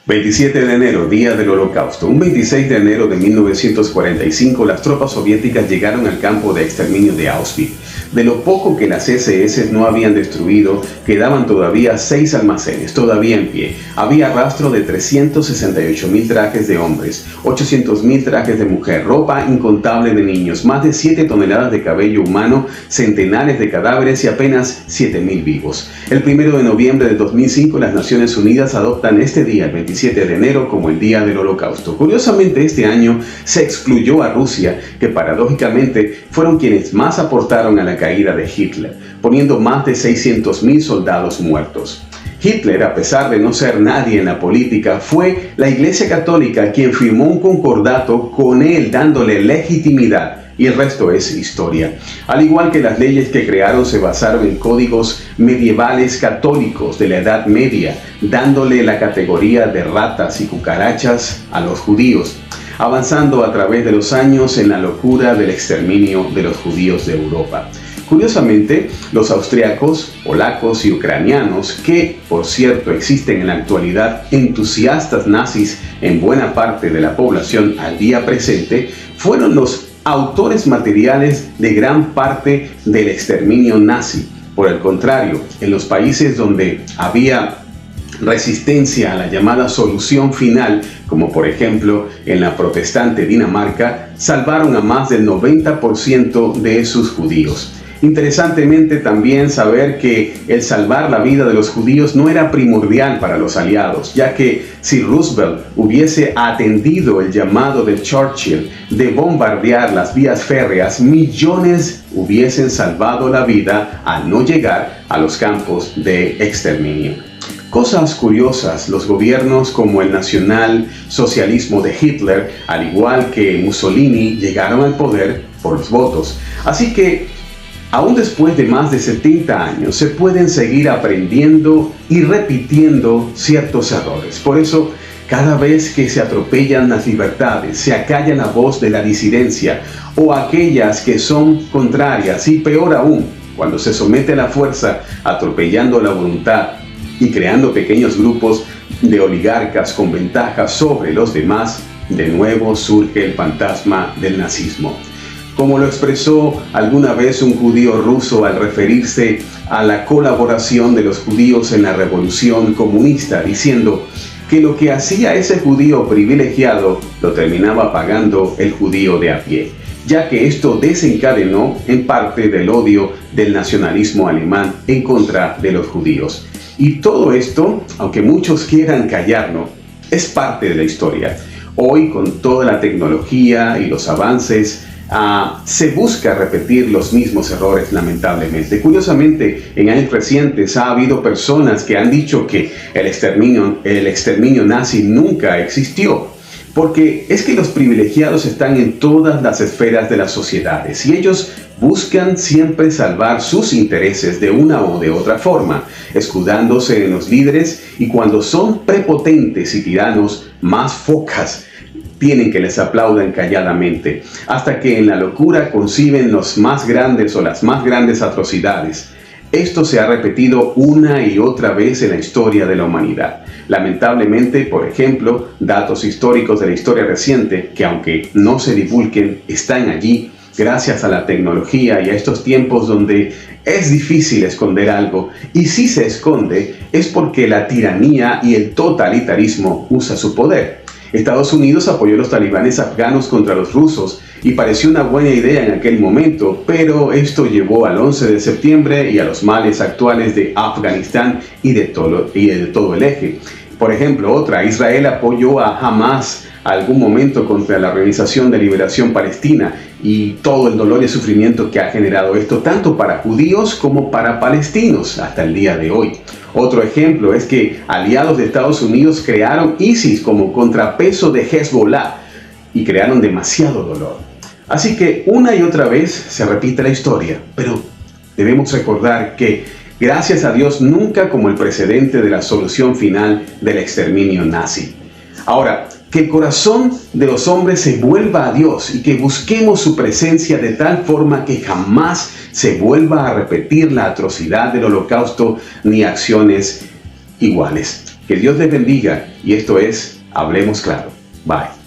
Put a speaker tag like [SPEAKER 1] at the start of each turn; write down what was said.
[SPEAKER 1] 27 de enero, día del Holocausto. Un 26 de enero de 1945, las tropas soviéticas llegaron al campo de exterminio de Auschwitz. De lo poco que las SS no habían destruido, quedaban todavía 6 almacenes, todavía en pie. Había rastro de 368.000 trajes de hombres, 800.000 trajes de mujer, ropa incontable de niños, más de 7 toneladas de cabello humano, centenares de cadáveres y apenas 7.000 vivos. El 1 de noviembre de 2005, las Naciones Unidas adoptan este día, el 27 de enero, como el Día del Holocausto. Curiosamente, este año se excluyó a Rusia, que paradójicamente fueron quienes más aportaron a la caída de Hitler, poniendo más de 600.000 soldados muertos. Hitler, a pesar de no ser nadie en la política, fue la Iglesia Católica quien firmó un concordato con él, dándole legitimidad. Y el resto es historia. Al igual que las leyes que crearon se basaron en códigos medievales católicos de la Edad Media, dándole la categoría de ratas y cucarachas a los judíos, avanzando a través de los años en la locura del exterminio de los judíos de Europa. Curiosamente, los austriacos, polacos y ucranianos, que por cierto existen en la actualidad entusiastas nazis en buena parte de la población al día presente, fueron los autores materiales de gran parte del exterminio nazi. Por el contrario, en los países donde había resistencia a la llamada solución final, como por ejemplo en la protestante Dinamarca, salvaron a más del 90% de sus judíos. Interesantemente también saber que el salvar la vida de los judíos no era primordial para los aliados, ya que si Roosevelt hubiese atendido el llamado de Churchill de bombardear las vías férreas, millones hubiesen salvado la vida al no llegar a los campos de exterminio. Cosas curiosas, los gobiernos como el nacional-socialismo de Hitler, al igual que Mussolini, llegaron al poder por los votos. Así que aún después de más de 70 años, se pueden seguir aprendiendo y repitiendo ciertos errores. Por eso, cada vez que se atropellan las libertades, se acalla la voz de la disidencia o aquellas que son contrarias, y peor aún, cuando se somete a la fuerza, atropellando la voluntad y creando pequeños grupos de oligarcas con ventajas sobre los demás, de nuevo surge el fantasma del nazismo. Como lo expresó alguna vez un judío ruso al referirse a la colaboración de los judíos en la revolución comunista, diciendo que lo que hacía ese judío privilegiado lo terminaba pagando el judío de a pie, ya que esto desencadenó en parte del odio del nacionalismo alemán en contra de los judíos. Y todo esto, aunque muchos quieran callarlo, es parte de la historia. Hoy, con toda la tecnología y los avances, se busca repetir los mismos errores, lamentablemente. Curiosamente, en años recientes ha habido personas que han dicho que el exterminio nazi nunca existió, porque es que los privilegiados están en todas las esferas de las sociedades y ellos buscan siempre salvar sus intereses de una o de otra forma, escudándose en los líderes, y cuando son prepotentes y tiranos, más focas tienen que les aplaudan calladamente, hasta que en la locura conciben los más grandes o las más grandes atrocidades. Esto se ha repetido una y otra vez en la historia de la humanidad. Lamentablemente, por ejemplo, datos históricos de la historia reciente, que aunque no se divulguen, están allí gracias a la tecnología y a estos tiempos donde es difícil esconder algo, y si se esconde es porque la tiranía y el totalitarismo usa su poder. Estados Unidos apoyó a los talibanes afganos contra los rusos y pareció una buena idea en aquel momento, pero esto llevó al 11 de septiembre y a los males actuales de Afganistán y de todo el eje. Por ejemplo, Israel apoyó a Hamas algún momento contra la Organización de Liberación Palestina, y todo el dolor y sufrimiento que ha generado esto tanto para judíos como para palestinos hasta el día de hoy. Otro ejemplo es que aliados de Estados Unidos crearon ISIS como contrapeso de Hezbollah y crearon demasiado dolor. Así que una y otra vez se repite la historia, pero debemos recordar que gracias a Dios nunca como el precedente de la solución final del exterminio nazi. Ahora, que el corazón de los hombres se vuelva a Dios y que busquemos su presencia de tal forma que jamás se vuelva a repetir la atrocidad del Holocausto ni acciones iguales. Que Dios les bendiga y esto es Hablemos Claro. Bye.